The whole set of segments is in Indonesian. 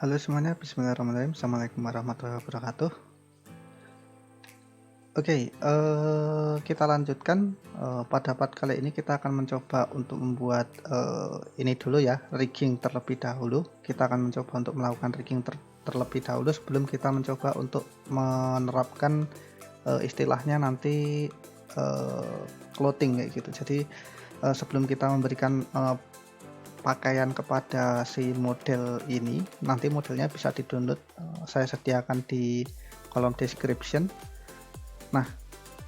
Halo semuanya, bismillahirrahmanirrahim. Assalamualaikum warahmatullahi wabarakatuh. Oke, kita lanjutkan. Pada part kali ini kita akan mencoba untuk membuat ini dulu ya, rigging terlebih dahulu. Kita akan mencoba untuk melakukan rigging terlebih dahulu sebelum kita mencoba untuk menerapkan istilahnya nanti clothing kayak gitu. Jadi sebelum kita memberikan pakaian kepada si model ini, nanti modelnya bisa di-download. Saya sediakan di kolom description. Nah,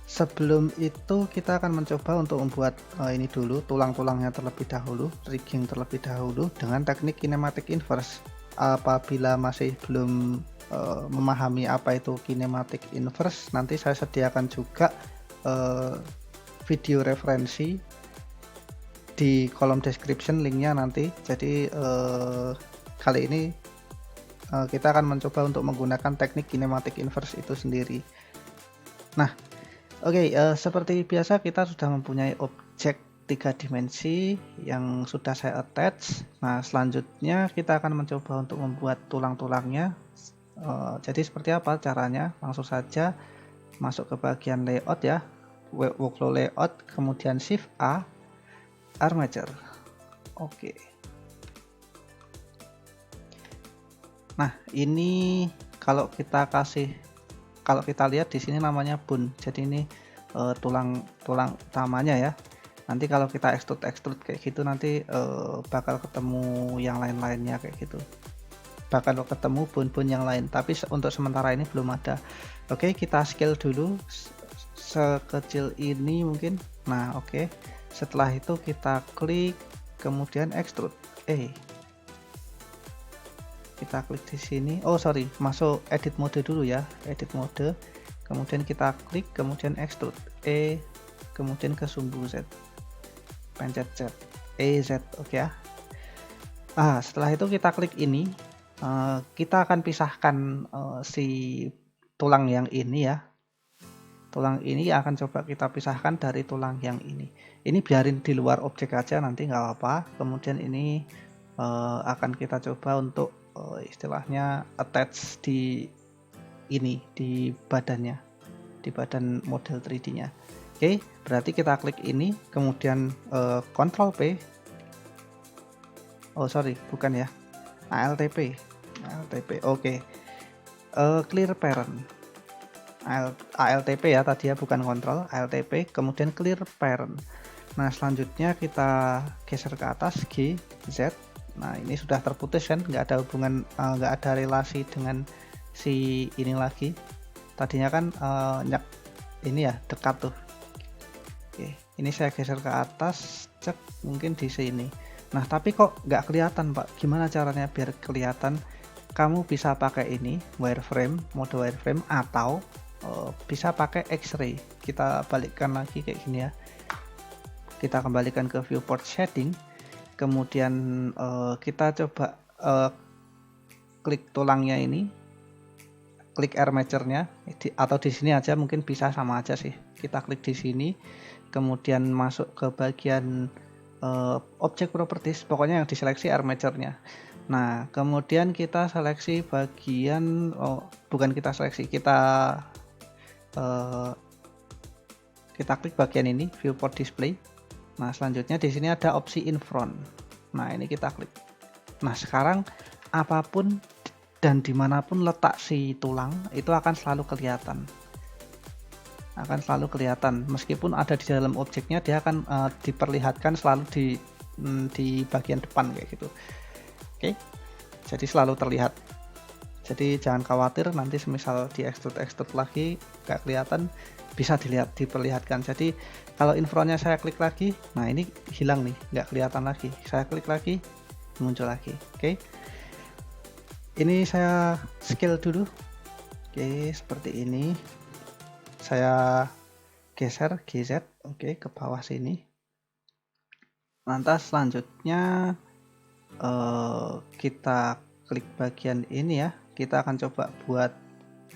sebelum itu kita akan mencoba untuk membuat ini dulu, tulang-tulangnya terlebih dahulu, rigging terlebih dahulu dengan teknik kinematic inverse. Apabila masih belum memahami apa itu kinematic inverse, nanti saya sediakan juga video referensi di kolom description, linknya nanti. Jadi kali ini kita akan mencoba untuk menggunakan teknik kinematic inverse itu sendiri. Nah, oke, seperti biasa kita sudah mempunyai objek 3 dimensi yang sudah saya attach. Nah, selanjutnya kita akan mencoba untuk membuat tulang-tulangnya. Jadi seperti apa caranya? Langsung saja masuk ke bagian layout ya, workflow layout, kemudian shift A, armature. Oke. Nah, ini kalau kita lihat di sini namanya bone. Jadi ini tulang utamanya ya. Nanti kalau kita extrude kayak gitu nanti bakal ketemu yang lain-lainnya kayak gitu. Bakal ketemu bone-bone yang lain. Tapi untuk sementara ini belum ada. Oke, kita scale dulu sekecil ini mungkin. Nah, oke. Setelah itu kita klik, kemudian extrude. Kita klik di sini. Oh sorry, masuk edit mode dulu ya, edit mode, kemudian kita klik, kemudian extrude kemudian ke sumbu Z, pencet Z, Z, oke ya. Setelah itu kita klik ini, kita akan pisahkan si tulang yang ini ya, tulang ini akan coba kita pisahkan dari tulang yang ini biarin di luar objek aja nanti nggak apa-apa. Kemudian ini akan kita coba untuk istilahnya attach di ini, di badannya, di badan model 3D nya. Oke, berarti kita klik ini, kemudian Ctrl P, oh sorry bukan ya, ALTP, oke. Clear parent, ALTP ya tadi ya, bukan kontrol, ALTP, kemudian clear parent. Nah selanjutnya kita geser ke atas, G, Z. Nah ini sudah terputus kan, nggak ada hubungan, nggak ada relasi dengan si ini lagi. Tadinya kan ini ya dekat tuh. Oke, ini saya geser ke atas, cek mungkin di sini. Nah tapi kok nggak kelihatan Pak, gimana caranya biar kelihatan? Kamu bisa pakai ini, wireframe, mode wireframe, atau bisa pakai X-ray. Kita balikkan lagi kayak gini ya, kita kembalikan ke viewport shading, kemudian kita coba klik tulangnya ini, klik armature-nya, atau di sini aja mungkin bisa sama aja sih. Kita klik di sini, kemudian masuk ke bagian object properties, pokoknya yang diseleksi armature-nya. Nah kemudian kita seleksi bagian, bukan kita seleksi, kita klik bagian ini, viewport display. Nah selanjutnya di sini ada opsi in front. Nah ini kita klik. Nah sekarang apapun dan dimanapun letak si tulang itu akan selalu kelihatan. Meskipun ada di dalam objeknya, dia akan diperlihatkan selalu di bagian depan kayak gitu. Oke, jadi selalu terlihat. Jadi jangan khawatir nanti semisal di extrude lagi nggak kelihatan, bisa diperlihatkan. Jadi kalau in front-nya saya klik lagi, nah ini hilang nih, nggak kelihatan lagi. Saya klik lagi, muncul lagi. Oke, ini saya scale dulu. Oke, seperti ini. Saya geser GZ, oke, ke bawah sini. Lantas selanjutnya kita klik bagian ini ya. Kita akan coba buat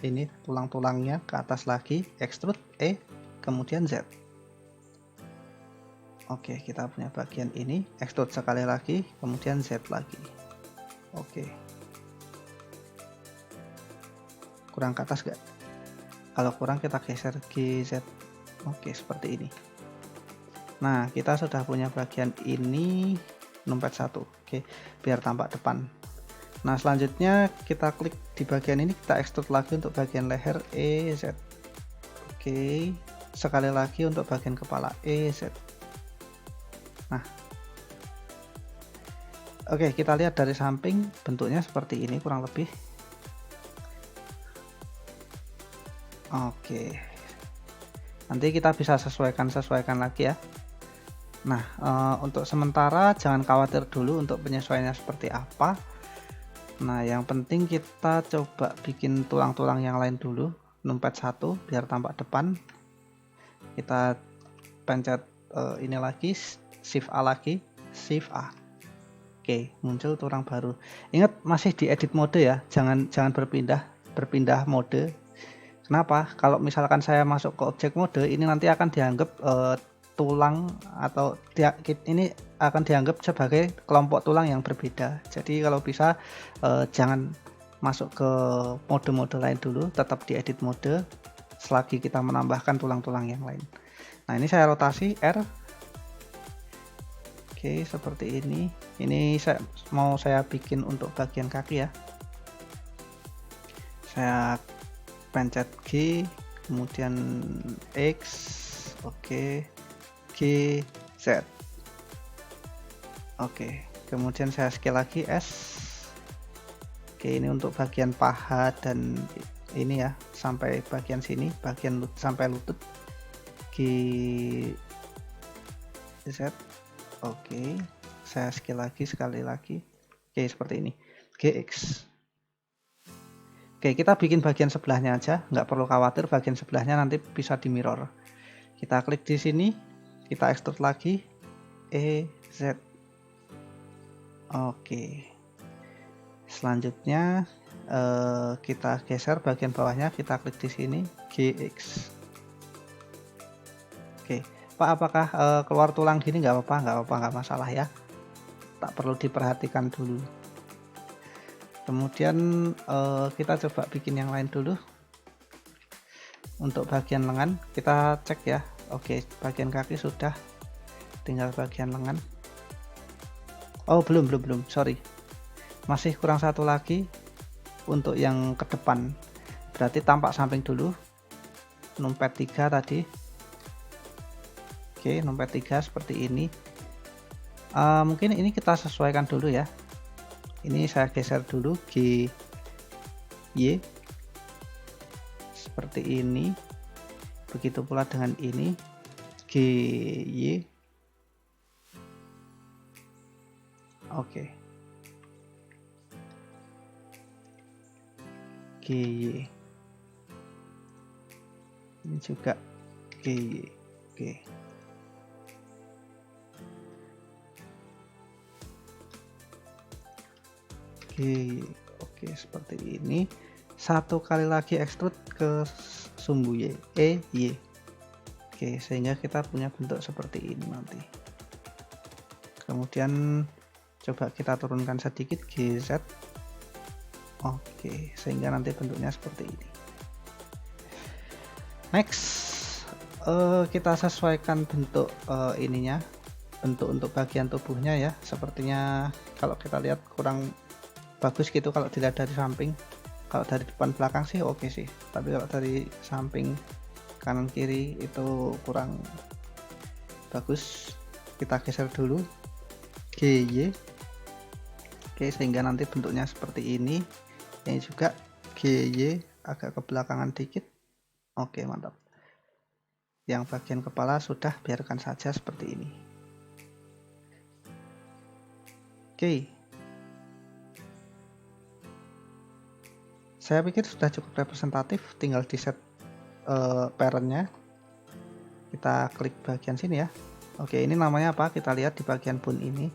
ini tulang-tulangnya ke atas lagi, extrude kemudian Z. Oke, kita punya bagian ini, extrude sekali lagi, kemudian Z lagi. Oke. kurang ke atas nggak? Kalau kurang kita geser GZ. Oke, seperti ini. Nah, kita sudah punya bagian ini numpet 1. Oke, biar tampak depan. Nah, selanjutnya kita klik di bagian ini, kita extrude lagi untuk bagian leher EZ. Oke, sekali lagi untuk bagian kepala EZ. Nah, oke, kita lihat dari samping bentuknya seperti ini kurang lebih. Oke, nanti kita bisa sesuaikan lagi ya. Nah, untuk sementara jangan khawatir dulu untuk penyesuaiannya seperti apa. Nah, yang penting kita coba bikin tulang-tulang yang lain dulu. Numpet 1 biar tampak depan. Kita pencet ini lagi, Shift A lagi, Shift A. Oke, muncul tulang baru. Ingat masih di edit mode ya, jangan berpindah mode. Kenapa? Kalau misalkan saya masuk ke objek mode, ini nanti akan dianggap tulang atau ini akan dianggap sebagai kelompok tulang yang berbeda. Jadi kalau bisa jangan masuk ke mode-mode lain dulu, tetap di edit mode selagi kita menambahkan tulang-tulang yang lain. Nah, ini saya rotasi R. Oke, seperti ini. Ini mau saya bikin untuk bagian kaki ya. Saya pencet G, kemudian X, oke, G, Z. Oke, kemudian saya scale lagi S. Oke, ini untuk bagian paha dan ini ya, sampai bagian sini, bagian sampai lutut. G, Z. Oke, saya scale lagi sekali lagi. Oke, seperti ini. GX. Oke, kita bikin bagian sebelahnya aja, nggak perlu khawatir bagian sebelahnya nanti bisa di mirror. Kita klik di sini, kita extrude lagi, EZ. Oke. Selanjutnya kita geser bagian bawahnya, kita klik di sini, GX. Oke, Pak, apakah keluar tulang gini? Nggak apa-apa, nggak masalah ya. Tak perlu diperhatikan dulu. Kemudian kita coba bikin yang lain dulu. Untuk bagian lengan kita cek ya. Oke, bagian kaki sudah, tinggal bagian lengan. Oh, belum, sorry, masih kurang satu lagi untuk yang ke depan. Berarti tampak samping dulu, numpet 3 tadi. Oke, numpet 3 seperti ini. Mungkin ini kita sesuaikan dulu ya. Ini saya geser dulu G, Y, seperti ini. Begitu pula dengan ini, G, Y. Oke, G, Y. Ini juga G, Y. Oke. Oke, seperti ini. Satu kali lagi extrude ke sumbu Y, Y. Oke, sehingga kita punya bentuk seperti ini nanti. Kemudian coba kita turunkan sedikit GZ. Oke, sehingga nanti bentuknya seperti ini. Next, kita sesuaikan bentuk ininya, bentuk untuk bagian tubuhnya ya. Sepertinya kalau kita lihat kurang bagus gitu kalau dilihat dari samping. Kalau dari depan belakang sih oke sih, tapi kalau dari samping kanan kiri itu kurang bagus. Kita geser dulu GY. Oke, sehingga nanti bentuknya seperti ini. Ini juga GY agak ke belakangan dikit. Oke, mantap. Yang bagian kepala sudah, biarkan saja seperti ini. Oke, saya pikir sudah cukup representatif, tinggal di set parentnya. Kita klik bagian sini ya. Oke, ini namanya apa? Kita lihat di bagian bone ini.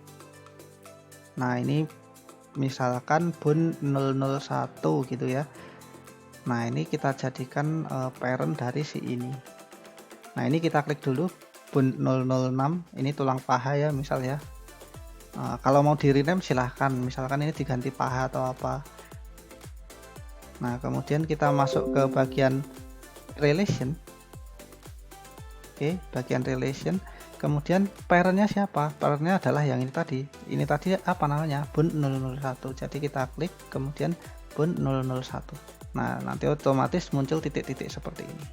Nah, ini misalkan bone 001 gitu ya. Nah, ini kita jadikan parent dari si ini. Nah, ini kita klik dulu bone 006, ini tulang paha ya misal ya. Kalau mau di rename silahkan, misalkan ini diganti paha atau apa. Nah, kemudian kita masuk ke bagian relation. Oke, bagian relation. Kemudian parentnya siapa? Parentnya adalah yang ini tadi. Ini tadi apa namanya? Bun 001. Jadi kita klik, kemudian bun 001. Nah, nanti otomatis muncul titik-titik seperti ini.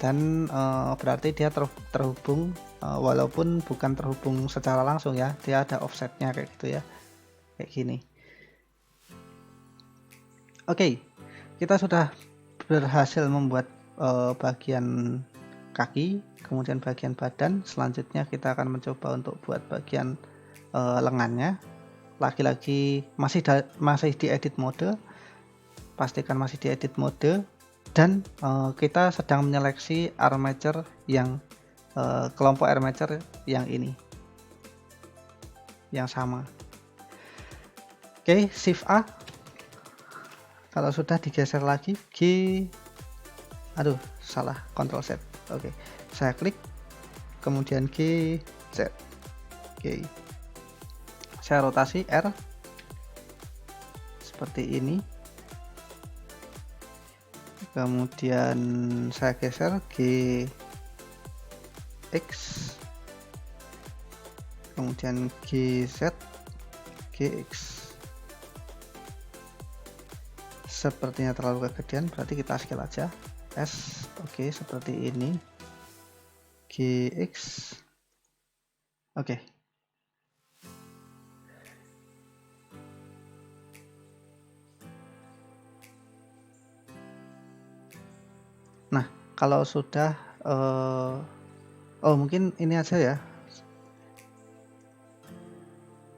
Dan berarti dia terhubung, walaupun bukan terhubung secara langsung ya, dia ada offsetnya kayak gitu ya, kayak gini. Oke, kita sudah berhasil membuat bagian kaki, kemudian bagian badan. Selanjutnya kita akan mencoba untuk buat bagian lengannya. Lagi-lagi masih di edit mode, pastikan masih di edit mode, dan kita sedang menyeleksi armature yang kelompok armature yang ini, yang sama. Oke, shift A. Kalau sudah digeser lagi, salah, Ctrl Z. Oke, saya klik, kemudian G, Z. Oke, saya rotasi R seperti ini, kemudian saya geser G, X, kemudian GZ, GX. Sepertinya terlalu kegedean, berarti kita scale aja. S, oke, seperti ini. GX, oke. Nah, kalau sudah, mungkin ini aja ya.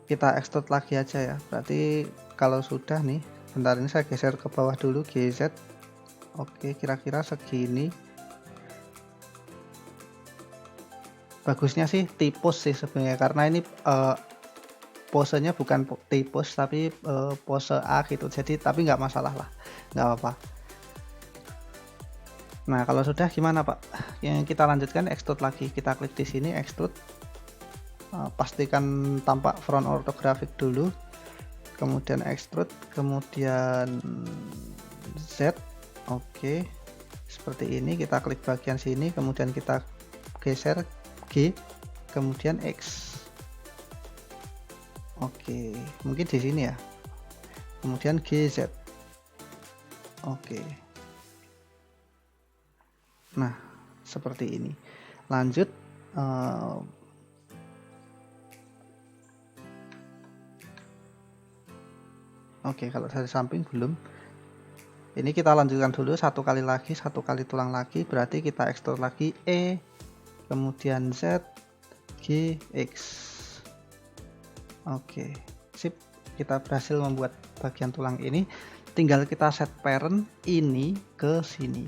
Kita extrude lagi aja ya. Berarti kalau sudah nih, bentar ini saya geser ke bawah dulu, GZ. Oke, kira-kira segini. Bagusnya sih T-pose sih sebenarnya, karena ini posenya bukan T-pose tapi pose A gitu. Jadi tapi nggak masalah lah, nggak apa-apa. Nah, kalau sudah gimana Pak? Yang kita lanjutkan extrude lagi. Kita klik di sini extrude. Pastikan tampak front orthographic dulu. Kemudian extrude, kemudian Z. Oke. Seperti ini, kita klik bagian sini, kemudian kita geser G, kemudian X. Oke, mungkin di sini ya. Kemudian GZ. Oke. Nah, seperti ini. Lanjut, oke, kalau dari samping belum. Ini kita lanjutkan dulu satu kali lagi, satu kali tulang lagi. Berarti kita extrude lagi E, kemudian Z, G, X. Oke, sip. Kita berhasil membuat bagian tulang ini. Tinggal kita set parent ini ke sini.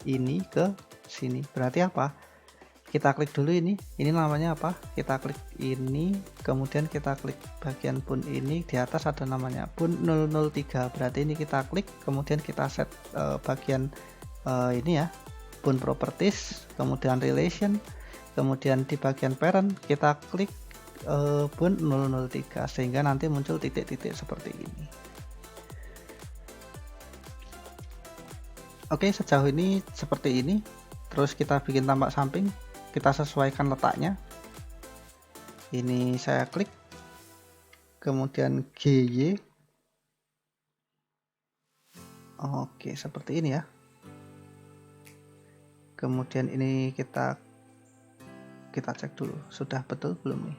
Ini ke sini. Berarti apa? Kita klik dulu ini namanya apa? Kita klik ini, kemudian kita klik bagian bun ini, di atas ada namanya bun 003. Berarti ini kita klik, kemudian kita set bagian ini ya, bun properties, kemudian relation, kemudian di bagian parent kita klik bun 003, sehingga nanti muncul titik-titik seperti ini. Oke, sejauh ini seperti ini. Terus kita bikin tampak samping, kita sesuaikan letaknya. Ini saya klik, kemudian GY. Oke, seperti ini ya. Kemudian ini kita cek dulu, sudah betul belum nih?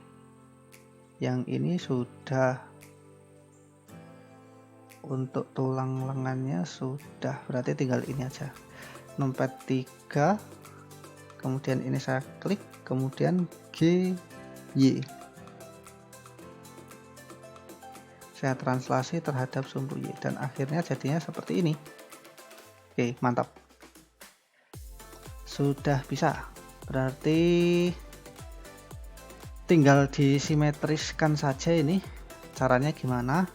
Yang ini sudah. Untuk tulang lengannya sudah, berarti tinggal ini aja, numpad 3, kemudian ini saya klik, kemudian GY, saya translasi terhadap sumbu Y, dan akhirnya jadinya seperti ini. Oke, mantap, sudah bisa. Berarti tinggal disimetriskan saja. Ini caranya gimana?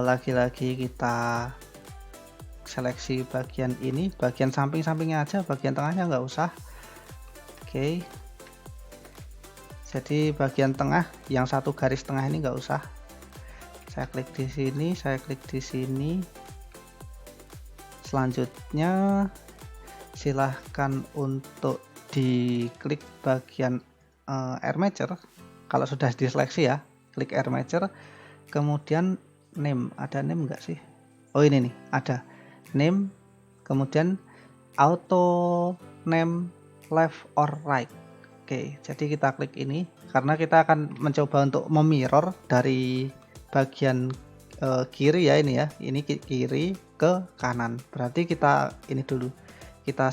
Lagi-lagi kita seleksi bagian ini, bagian samping-sampingnya aja, bagian tengahnya nggak usah. Oke, jadi bagian tengah yang satu garis tengah ini nggak usah. Saya klik di sini, saya klik di sini. Selanjutnya silahkan untuk diklik bagian air matcher. Kalau sudah diseleksi ya, klik air matcher, kemudian name. Ada name enggak sih? Oh ini nih, ada name, kemudian auto name left or right. Oke, jadi kita klik ini karena kita akan mencoba untuk memirror dari bagian kiri ya, ini ya, ini kiri ke kanan. Berarti kita ini dulu, kita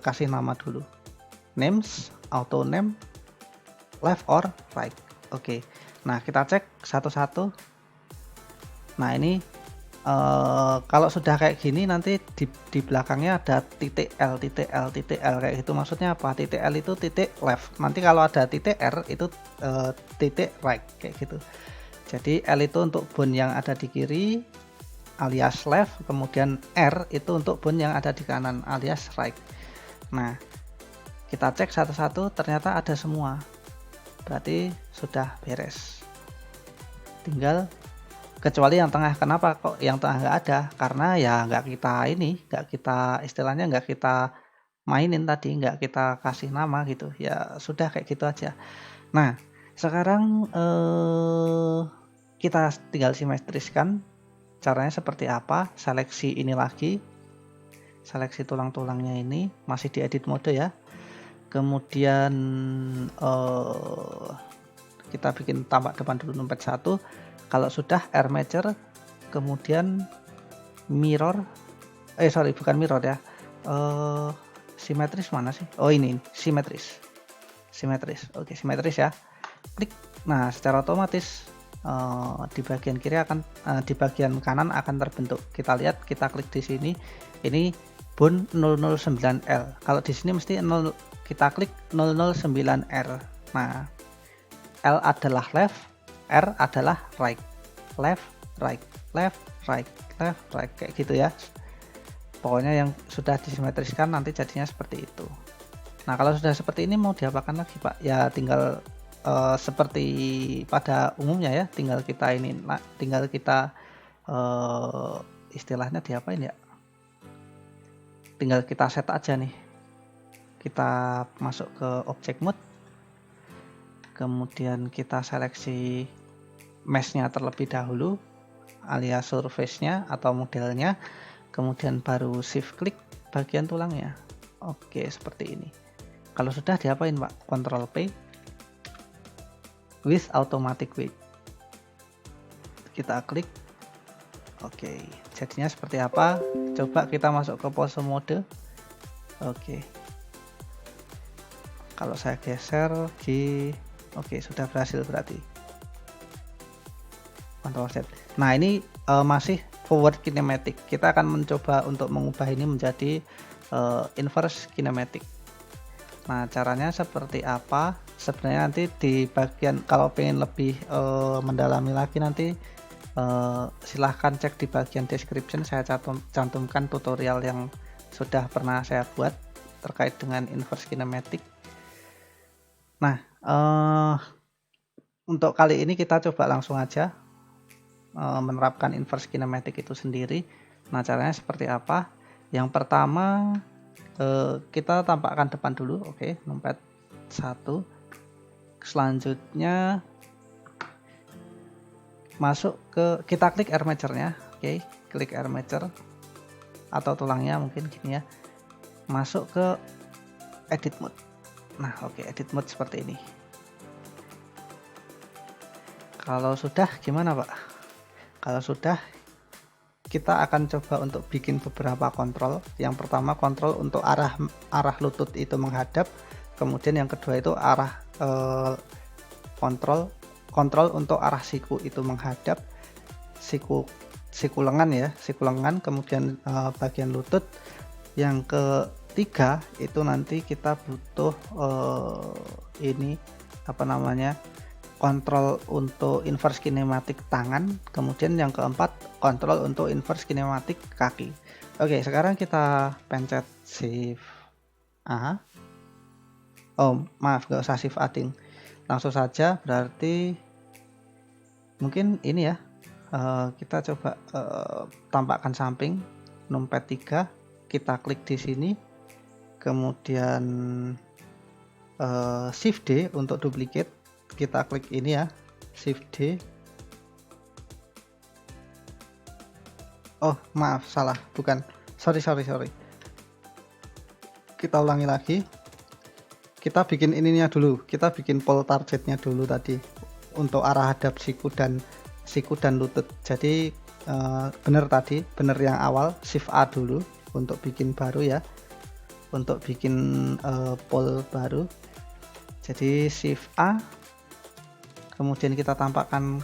kasih nama dulu, names, auto name left or right. Oke, nah kita cek satu-satu. Nah ini kalau sudah kayak gini nanti di belakangnya ada titik L, titik L, titik L kayak gitu. Maksudnya apa? Titik L itu titik left. Nanti kalau ada titik R itu titik right kayak gitu. Jadi L itu untuk bone yang ada di kiri alias left, kemudian R itu untuk bone yang ada di kanan alias right. Nah, kita cek satu-satu, ternyata ada semua. Berarti sudah beres. Tinggal kecuali yang tengah. Kenapa kok yang tengah nggak ada? Karena ya nggak kita istilahnya nggak kita mainin tadi, nggak kita kasih nama gitu. Ya sudah kayak gitu aja. Nah, sekarang kita tinggal simetriskan. Caranya seperti apa? Seleksi ini lagi, seleksi tulang-tulangnya ini masih di edit mode ya. Kemudian kita bikin tampak depan dulu numpad 1. Kalau sudah air matcher, kemudian mirror, bukan mirror ya, simetris mana sih? Oh ini simetris. Oke, simetris ya. Klik. Nah, secara otomatis di bagian kiri akan di bagian kanan akan terbentuk. Kita lihat, kita klik di sini. Ini bone 009L. Kalau di sini mesti 0, kita klik 009R. Nah, L adalah left, R adalah right. Left, right, left, right, left, right kayak gitu ya. Pokoknya yang sudah disimetriskan nanti jadinya seperti itu. Nah, kalau sudah seperti ini mau diapakan lagi, Pak? Ya tinggal seperti pada umumnya ya, tinggal kita istilahnya diapain ya? Tinggal kita set aja nih. Kita masuk ke object mode. Kemudian kita seleksi mesh-nya terlebih dahulu alias surface-nya atau modelnya. Kemudian baru shift klik bagian tulangnya. Oke, seperti ini. Kalau sudah diapain, Pak? Ctrl P with automatic weight. Kita klik. Oke, jadinya seperti apa? Coba kita masuk ke pose mode. Oke. Kalau saya geser di oke, sudah berhasil berarti. Ctrl Z. Nah, ini masih forward kinematic. Kita akan mencoba untuk mengubah ini menjadi inverse kinematic. Nah, caranya seperti apa? Sebenarnya nanti di bagian, kalau pengen lebih mendalami lagi nanti silahkan cek di bagian description. Saya cantumkan tutorial yang sudah pernah saya buat terkait dengan inverse kinematic. Nah, untuk kali ini kita coba langsung aja menerapkan inverse kinematic itu sendiri. Nah, caranya seperti apa? Yang pertama kita tampakkan depan dulu. Oke, numpad 1. Selanjutnya masuk ke, kita klik air matcher-nya. Oke, klik air matcher atau tulangnya mungkin gini ya. Masuk ke edit mode. Nah, oke, edit mode seperti ini. Kalau sudah gimana, Pak? Kalau sudah, kita akan coba untuk bikin beberapa kontrol. Yang pertama kontrol untuk arah lutut itu menghadap, kemudian yang kedua itu arah kontrol untuk arah siku itu menghadap, siku lengan ya, siku lengan, kemudian bagian lutut. Yang ketiga itu nanti kita butuh ini apa namanya, kontrol untuk inverse kinematik tangan. Kemudian yang keempat kontrol untuk inverse kinematik kaki. Oke, sekarang kita pencet shift A. Oh maaf, gak usah shift adding, langsung saja. Berarti mungkin ini ya, Kita coba tampakkan samping, numpad 3, kita klik di sini, kemudian Shift D untuk duplicate, kita klik ini ya, Shift D. Oh maaf, salah, bukan, sorry. Kita ulangi lagi, kita bikin ininya dulu, kita bikin pole targetnya dulu tadi untuk arah hadap siku dan lutut. Jadi bener yang awal, Shift A dulu untuk bikin baru ya, untuk bikin pole baru. Jadi Shift A, kemudian kita tampakkan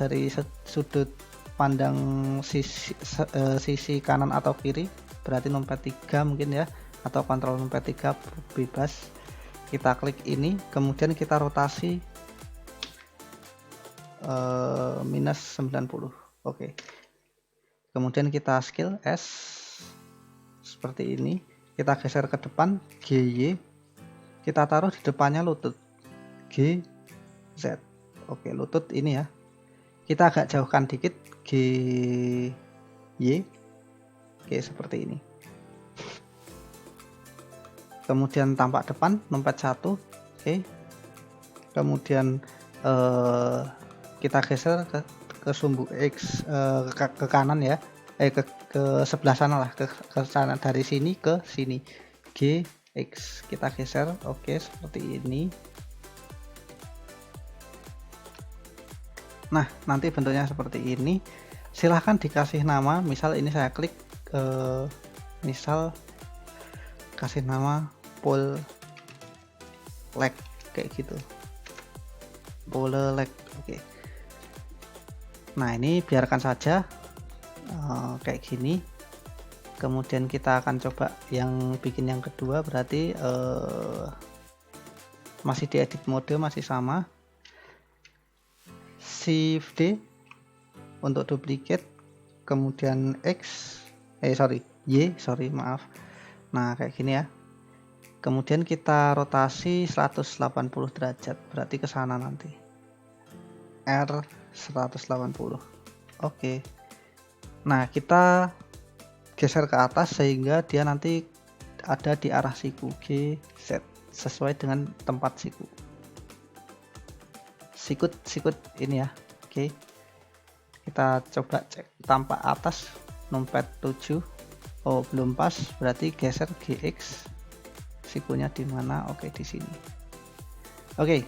dari sudut pandang sisi kanan atau kiri, berarti numpad 3 mungkin ya, atau kontrol numpad 3 bebas. Kita klik ini, kemudian kita rotasi minus 90. Oke. Kemudian kita scale S seperti ini, kita geser ke depan, GY, kita taruh di depannya lutut, GZ. Oke, lutut ini ya, kita agak jauhkan dikit, GY. Oke, seperti ini. Kemudian tampak depan, numpad 1. Oke. Kemudian kita geser ke sumbu X, ke kanan ya, ke sebelah sana lah, ke sana, dari sini ke sini, GX kita geser. Oke, seperti ini. Nah, nanti bentuknya seperti ini. Silahkan dikasih nama, misal ini saya klik, misal kasih nama pole leg kayak gitu, pole leg. Oke. Nah, ini biarkan saja kayak gini. Kemudian kita akan coba yang bikin yang kedua, berarti masih di edit mode, masih sama, Shift D untuk duplicate, kemudian Y, maaf. Nah, kayak gini ya. Kemudian kita rotasi 180 derajat, berarti ke sana nanti. R 180. Oke. Nah, kita geser ke atas sehingga dia nanti ada di arah siku, GZ, sesuai dengan tempat siku. Sikut ini ya. Oke. Kita coba cek tampak atas, numpad 7. Oh, belum pas, berarti geser GX. Sikunya di mana? Oke, di sini. Oke.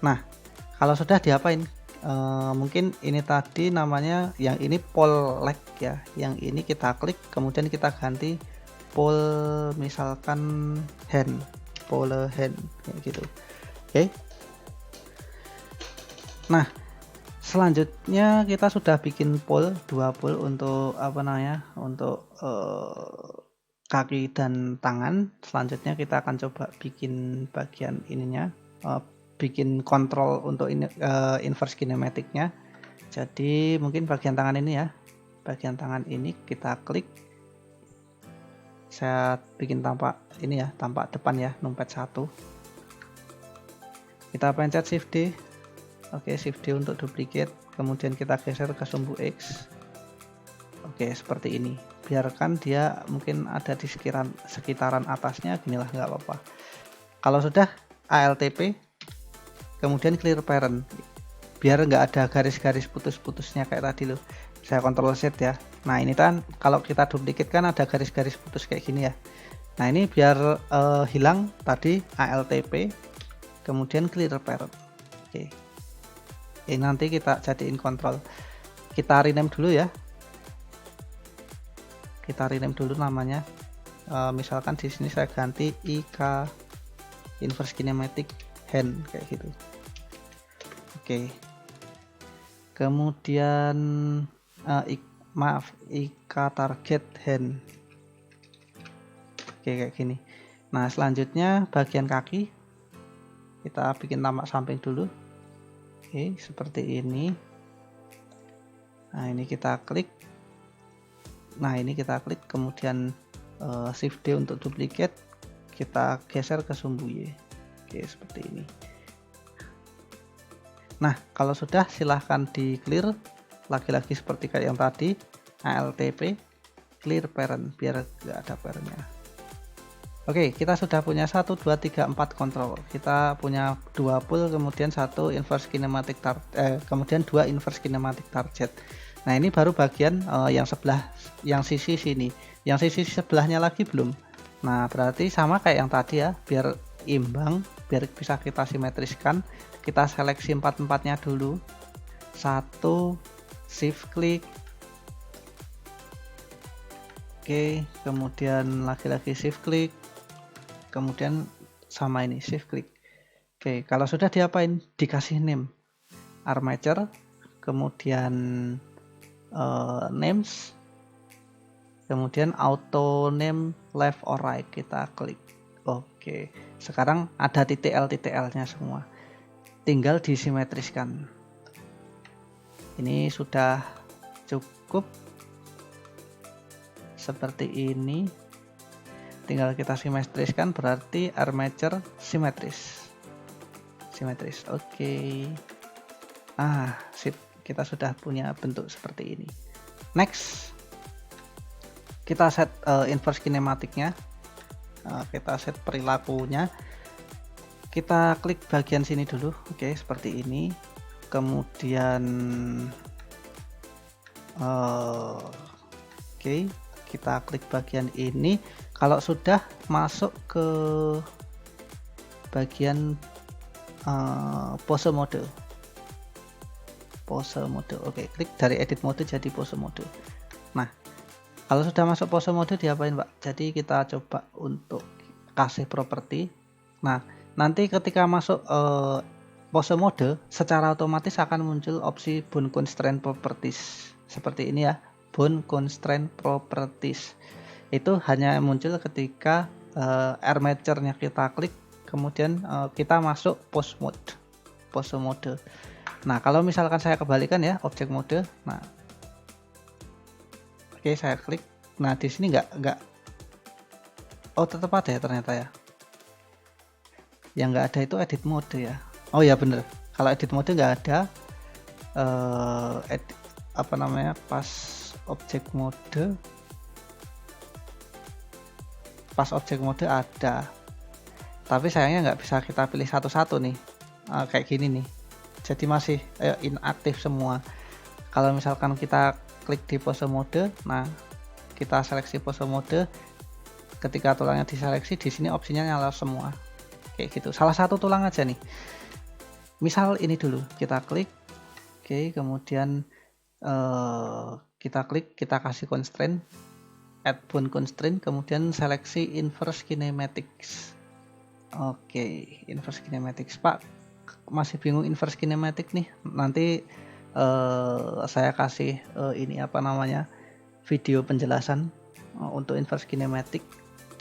Nah, kalau sudah diapain? Mungkin ini tadi namanya, yang ini pole leg ya. Yang ini kita klik, kemudian kita ganti pole, misalkan hand, pole hand kayak gitu. Oke. Nah, selanjutnya kita sudah bikin pole, 2 pole untuk apa namanya, untuk kaki dan tangan. Selanjutnya kita akan coba bikin bagian ininya, bikin kontrol untuk ini, inverse kinematiknya. Jadi mungkin bagian tangan ini ya, bagian tangan ini kita klik, saya bikin tampak ini ya, tampak depan ya, numpad 1. Kita pencet Shift D. Oke, Shift D untuk duplicate, kemudian kita geser ke sumbu X. Oke, seperti ini. Biarkan dia mungkin ada di sekitaran atasnya, ginilah, nggak apa-apa. Kalau sudah, ALTP, kemudian clear parent, biar nggak ada garis-garis putus-putusnya kayak tadi loh. Saya Ctrl Z ya. Nah, ini kan kalau kita duplicate kan ada garis-garis putus kayak gini ya. Nah, ini biar hilang, tadi ALTP, kemudian clear parent. Oke. Ini nanti kita jadiin kontrol. Kita rename dulu ya. Kita rename dulu namanya. Misalkan di sini saya ganti IK inverse kinematic hand kayak gitu. Oke. Kemudian IK target hand. Oke, kayak gini. Nah, selanjutnya bagian kaki kita bikin tampak samping dulu. Oke, seperti ini. Nah, ini kita klik. Nah, ini kita klik, kemudian Shift D untuk duplicate, kita geser ke sumbu Y. Oke, seperti ini. Nah, kalau sudah silahkan di clear, lagi-lagi seperti kayak yang tadi, ALTP clear parent biar nggak ada parentnya. Oke, kita sudah punya 1, 2, 3, 4 controller. Kita punya 2 pull, kemudian 1 inverse kinematic kemudian 2 inverse kinematic target. Nah, ini baru bagian yang sebelah, yang sisi sini. Yang sisi sebelahnya lagi belum. Nah, berarti sama kayak yang tadi ya, biar imbang, biar bisa kita simetriskan, kita seleksi 4-4-nya dulu. 1 shift klik. Oke, kemudian lagi-lagi shift klik. Kemudian sama ini shift klik. Oke, kalau sudah diapain? Dikasih name armature, kemudian names, kemudian auto name left or right, kita klik. Oke, sekarang ada TTL nya semua, tinggal disimetriskan. Ini sudah cukup seperti ini, tinggal kita simetriskan, berarti armature simetris. Oke. Sip, kita sudah punya bentuk seperti ini. Next, kita set inverse kinematiknya, kita set perilakunya, kita klik bagian sini dulu. Oke, seperti ini. Kemudian oke, kita klik bagian ini. Kalau sudah masuk ke bagian pose mode, oke, klik dari edit mode jadi pose mode. Nah, kalau sudah masuk pose mode diapain, Pak? Jadi kita coba untuk kasih properti. Nah, nanti ketika masuk pose mode, secara otomatis akan muncul opsi Bound Constraint Properties seperti ini ya, Bound Constraint Properties. Itu hanya muncul ketika armature-nya kita klik, kemudian kita masuk pose mode. Nah, kalau misalkan saya kebalikan ya, object mode. Nah, oke, saya klik. Nah, di sini nggak oh, tetap ada ya ternyata ya. Yang nggak ada itu edit mode ya. Oh ya bener, kalau edit mode nggak ada. Pas object mode ada, tapi sayangnya nggak bisa kita pilih satu-satu nih, kayak gini nih, jadi masih inaktif semua. Kalau misalkan kita klik di pose mode, nah kita seleksi pose mode, ketika tulangnya diseleksi, di sini opsinya nyala semua kayak gitu. Salah satu tulang aja nih, misal ini dulu kita klik. Oke, kemudian kita klik, kita kasih constraint, add bound constraint, kemudian seleksi inverse kinematics. Oke, inverse kinematics. Pak, masih bingung inverse kinematic nih, nanti saya kasih video penjelasan untuk inverse kinematic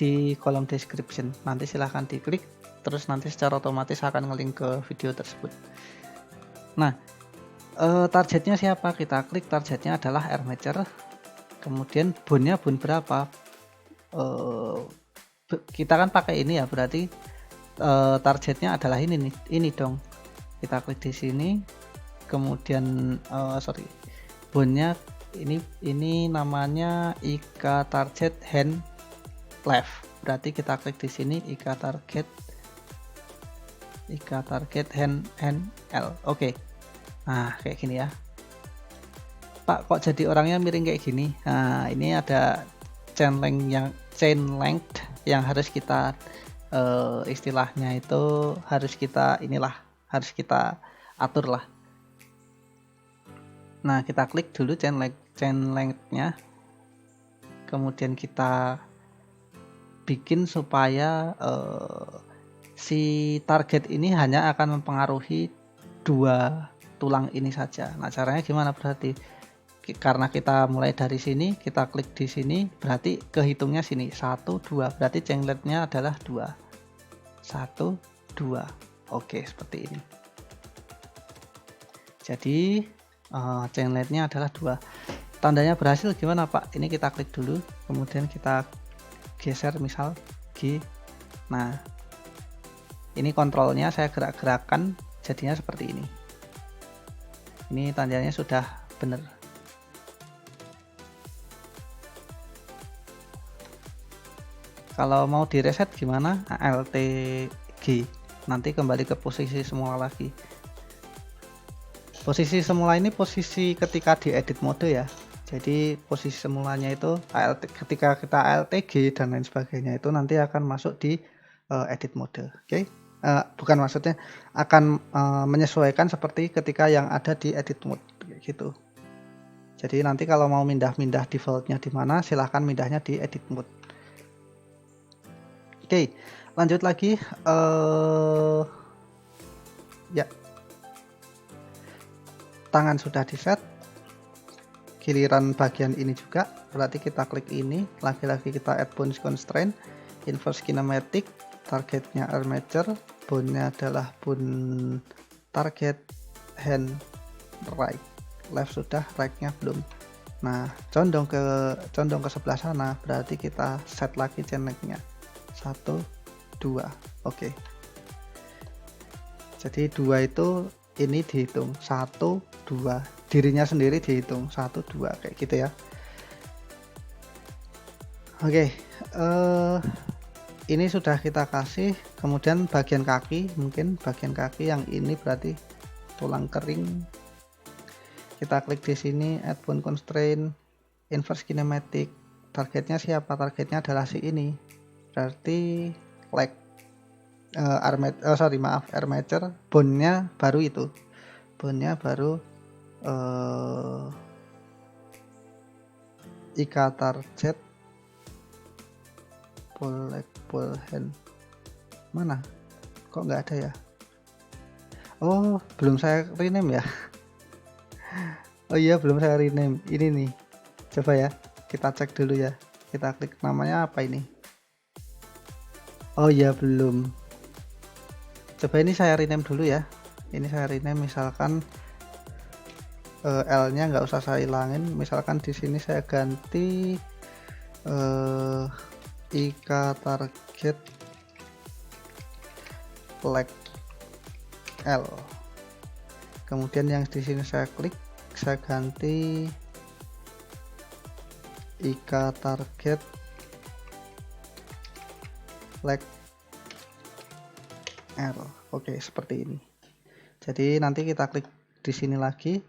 di kolom description. Nanti silahkan diklik, terus nanti secara otomatis akan ngelink ke video tersebut. Nah, targetnya siapa? Kita klik, targetnya adalah armature. Kemudian boundnya bound berapa? Kita kan pakai ini ya, berarti targetnya adalah ini nih, ini dong. Kita klik di sini, kemudian boundnya ini namanya IK target hand left. Berarti kita klik di sini IK target hand L. Oke. Nah, kayak gini ya. Pak, kok jadi orangnya miring kayak gini? Nah, ini ada chain length yang harus kita istilahnya itu harus kita atur lah. Nah, kita klik dulu chain length-nya, kemudian kita bikin supaya si target ini hanya akan mempengaruhi 2 tulang ini saja. Nah, caranya gimana? Berarti karena kita mulai dari sini, kita klik di sini, berarti kehitungnya sini 1, 2, berarti chain length-nya adalah 2. 1, 2. Oke, seperti ini. Jadi chain length-nya adalah 2. Tandanya berhasil gimana, Pak? Ini kita klik dulu, kemudian kita geser misal G. Nah, ini kontrolnya saya gerak-gerakan, jadinya seperti ini. Ini tandanya sudah benar. Kalau mau di reset gimana? Alt G, nanti kembali ke posisi semula lagi. Posisi semula ini posisi ketika di edit mode ya. Jadi posisi semulanya itu ketika kita Alt G dan lain sebagainya itu nanti akan masuk di edit mode. Oke. Bukan, maksudnya akan menyesuaikan seperti ketika yang ada di edit mode gitu. Jadi nanti kalau mau pindah-pindah defaultnya di mana, silahkan pindahnya di edit mode. Oke, lanjut lagi. Ya, tangan sudah di set. Giliran bagian ini juga, berarti kita klik ini. Lagi-lagi kita add bounce constraint, inverse kinematic, targetnya armature, boundnya adalah bound target hand right. Left sudah, right-nya belum. Nah, condong ke sebelah sana, berarti kita set lagi chain length-nya. 1, 2. Oke. Jadi 2 itu ini dihitung 1, 2, dirinya sendiri dihitung 1, 2 kayak gitu ya. Oke, ini sudah kita kasih. Kemudian bagian kaki, mungkin bagian kaki yang ini berarti tulang kering. Kita klik di sini, add bound constraint, inverse kinematic. Targetnya siapa? Targetnya adalah si ini. Berarti leg armature, bone-nya baru itu. Bone-nya baru Ika target pull leg pull hand. Mana? Kok nggak ada ya? Oh, belum saya rename ya. Oh iya, belum saya rename. Ini nih. Coba ya, kita cek dulu ya. Kita klik namanya apa ini? Oh iya, belum. Coba ini saya rename dulu ya. Ini saya rename, misalkan L-nya nggak usah saya hilangin. Misalkan di sini saya ganti Ika target leg L. Kemudian yang di sini saya klik, saya ganti Ika target leg R. Oke, seperti ini. Jadi nanti kita klik di sini lagi.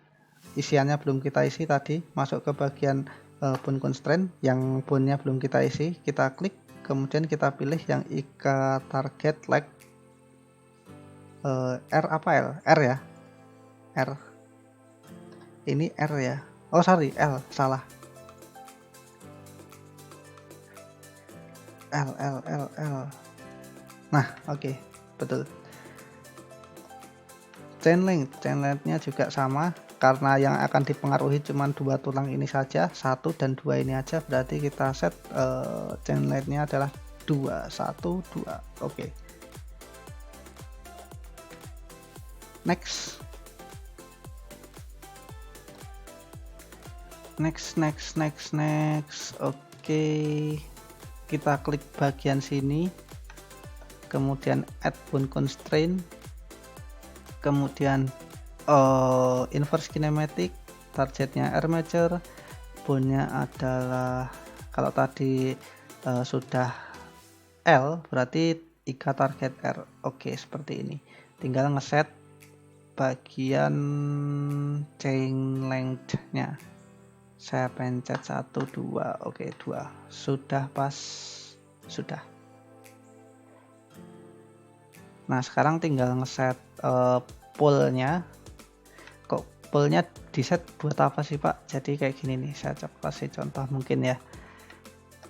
Isiannya belum kita isi tadi, masuk ke bagian bound constraint, yang boundnya belum kita isi, kita klik, kemudian kita pilih yang Ika target leg R apa L? R ya, R. Ini R ya. Oh sorry, L, salah. L. Nah, oke, betul. Chain length-nya juga sama, karena yang akan dipengaruhi cuma 2 tulang ini saja, 1 dan 2 ini aja, berarti kita set chain length-nya adalah 2, 1, 2. Oke. Next. Oke. Kita klik bagian sini, kemudian add bound constraint, kemudian inverse kinematic, targetnya armature, boundnya adalah, kalau tadi sudah L, berarti Ika target R. Oke, seperti ini. Tinggal ngeset bagian chain length-nya. Saya pencet 1, 2. Oke, 2. Sudah pas. Sudah. Nah, sekarang tinggal ngeset pull-nya. Kok pull-nya di set buat apa sih, Pak? Jadi kayak gini nih, saya coba kasih contoh mungkin ya.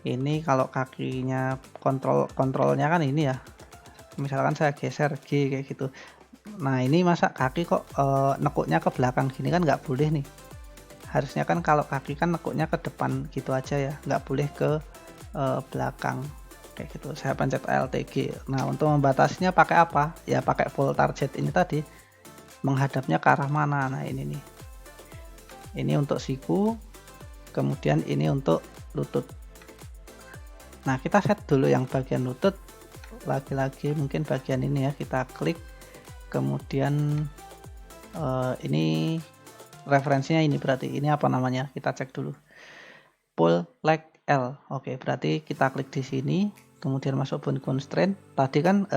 Ini kalau kakinya kontrolnya kan ini ya. Misalkan saya geser G kayak gitu. Nah, ini masa kaki kok nekuknya ke belakang gini, kan nggak boleh nih. Harusnya kan kalau kaki kan nekuknya ke depan gitu aja ya, nggak boleh ke belakang kayak gitu. Saya pencet Alt G. Nah, untuk membatasinya pakai apa? Ya pakai full target ini tadi, menghadapnya ke arah mana. Nah, ini nih, ini untuk siku, kemudian ini untuk lutut. Nah, kita set dulu yang bagian lutut. Lagi-lagi mungkin bagian ini ya, kita klik, kemudian ini referensinya ini, berarti ini apa namanya, kita cek dulu. Pull leg L. Oke, berarti kita klik di sini, kemudian masuk bound constraint. Tadi kan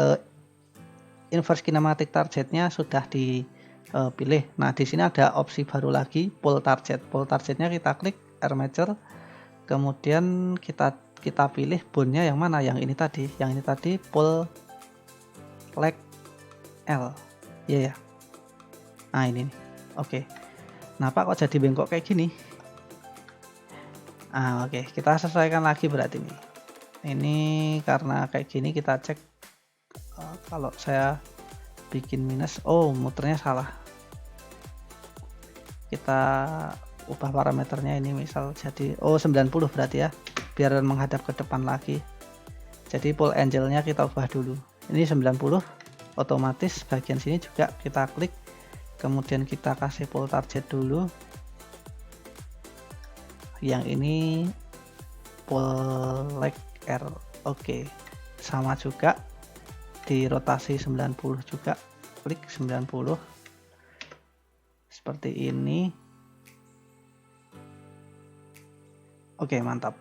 inverse kinematic targetnya sudah dipilih. Nah, di sini ada opsi baru lagi, pull target. Pull targetnya kita klik armature, kemudian kita pilih boundnya yang mana, yang ini tadi, pull leg L. Iya ya. Nah, ini nih. Oke. Nah, Pak, kok jadi bengkok kayak gini? Oke, kita sesuaikan lagi berarti nih. Ini karena kayak gini, kita cek kalau saya bikin minus, muternya salah. Kita ubah parameternya, ini misal jadi 90 berarti ya, biar menghadap ke depan lagi. Jadi pull angle-nya kita ubah dulu. Ini 90, otomatis bagian sini juga kita klik, kemudian kita kasih pull target dulu. Yang ini pull leg R. Oke, sama juga di rotasi 90 juga, klik 90 seperti ini. Oke, mantap.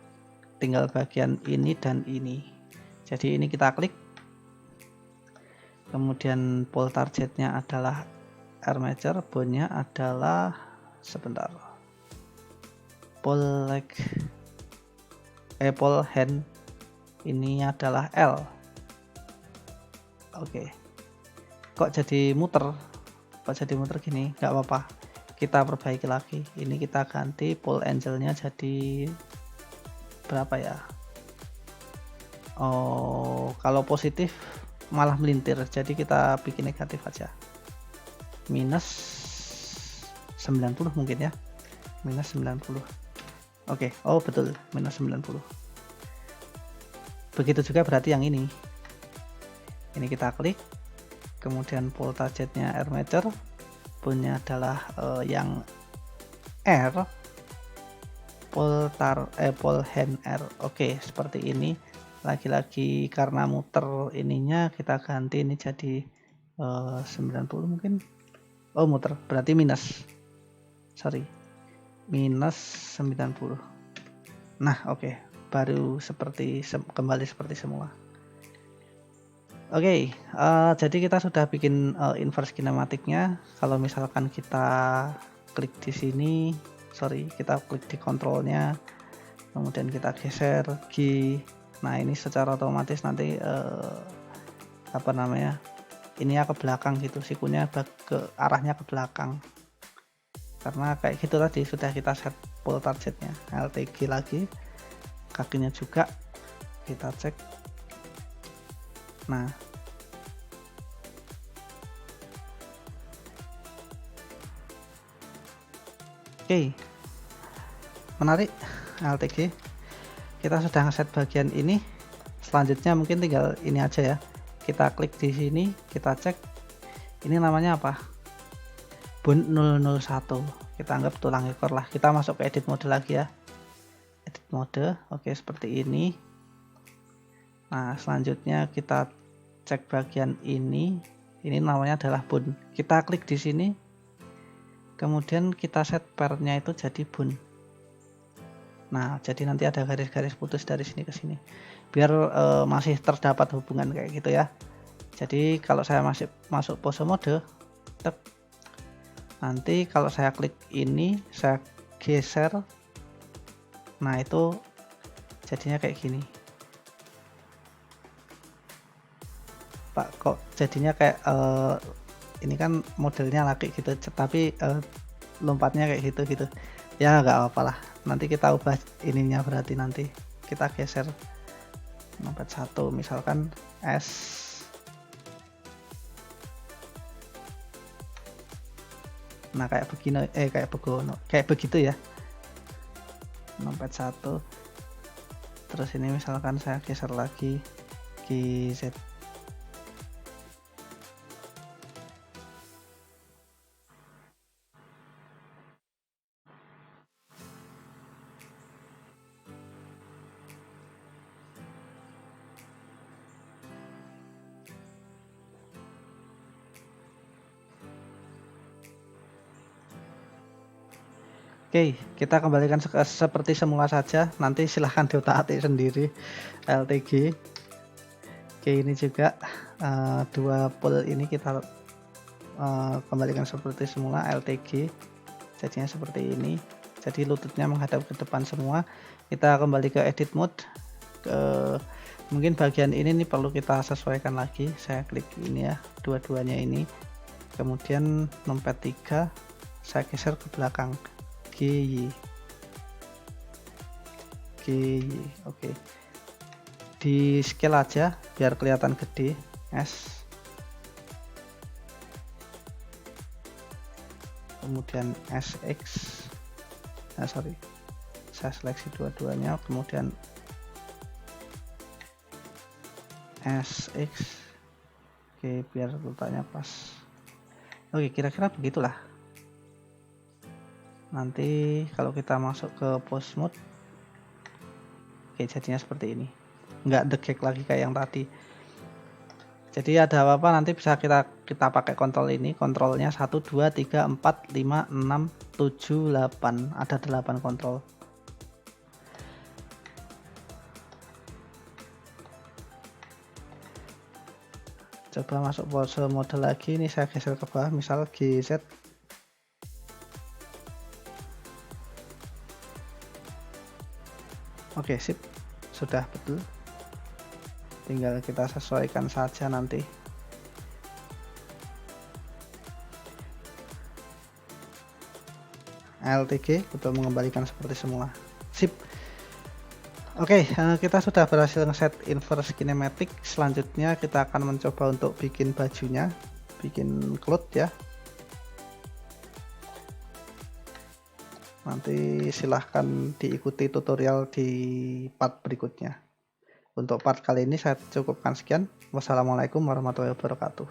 Tinggal bagian ini dan ini. Jadi ini kita klik, kemudian pull targetnya adalah armature, boundnya adalah sebentar, pull leg pull hand ini adalah L. Oke, kok jadi muter gini? Nggak apa-apa, kita perbaiki lagi. Ini kita ganti pull angle-nya jadi berapa ya? Kalau positif malah melintir, jadi kita bikin negatif aja, minus 90 mungkin ya, minus 90. Oke, betul, minus 90. Begitu juga berarti yang ini kita klik, kemudian pull targetnya armature, boundnya adalah yang R, pull hand R. Oke, seperti ini. Lagi-lagi karena muter ininya, kita ganti ini jadi 90 mungkin. Muter, berarti minus, minus 90. Nah, oke, baru kembali seperti semula. Oke, jadi kita sudah bikin inverse kinematiknya. Kalau misalkan kita klik di sini, kita klik di kontrolnya, kemudian kita geser G. Nah, ini secara otomatis nanti ini ya ke belakang gitu, sikunya arahnya ke belakang. Karena kayak gitu tadi sudah kita set pull targetnya. LTG lagi, kakinya juga kita cek. Nah, oke, menarik. LTG kita sudah ngeset bagian ini. Selanjutnya mungkin tinggal ini aja ya, kita klik di sini, kita cek ini namanya apa, bound 001, kita anggap tulang ekor lah. Kita masuk ke edit mode lagi ya, edit mode. Oke, seperti ini. Nah, selanjutnya kita cek bagian ini namanya adalah bound. Kita klik di sini, kemudian kita set pairnya itu jadi bound. Nah, jadi nanti ada garis-garis putus dari sini ke sini, biar masih terdapat hubungan kayak gitu ya. Jadi kalau saya masih masuk pose mode, nanti kalau saya klik ini, saya geser, nah itu jadinya kayak gini. Pak, kok jadinya kayak ini kan modelnya laki gitu, tapi lompatnya kayak gitu ya, nggak apa-apa lah. Nanti kita ubah ininya, berarti nanti kita geser lompat satu, misalkan S. Nah, kayak begini, kayak begitu ya, lompat satu. Terus ini misalkan saya geser lagi GZ. Oke, kita kembalikan seperti semula saja. Nanti silahkan diotak-atik sendiri LTG. Oke, ini juga dua pol ini kita kembalikan seperti semula LTG. Jadinya seperti ini. Jadi lututnya menghadap ke depan semua. Kita kembali ke edit mode. Mungkin bagian ini nih perlu kita sesuaikan lagi. Saya klik ini ya, dua-duanya ini. Kemudian numpad 3 saya geser ke belakang. GY. Oke. Di scale aja biar kelihatan gede. S. Kemudian SX. Saya seleksi dua-duanya, kemudian SX. Oke, biar letaknya pas. Oke, kira-kira begitulah. Nanti kalau kita masuk ke post mode, oke, jadinya seperti ini, nggak degek lagi kayak yang tadi. Jadi ada apa-apa nanti bisa kita pakai kontrol ini. Kontrolnya 1 2 3 4 5 6 7 8, ada 8 kontrol. Coba masuk pose mode lagi, ini saya geser ke bawah, misal GZ. Oke, sip, sudah betul, tinggal kita sesuaikan saja nanti. LTG untuk mengembalikan seperti semula. Sip. Oke, kita sudah berhasil ngeset inverse kinematic. Selanjutnya kita akan mencoba untuk bikin bajunya, bikin cloth ya. Nanti silahkan diikuti tutorial di part berikutnya. Untuk part kali ini saya cukupkan sekian. Wassalamualaikum warahmatullahi wabarakatuh.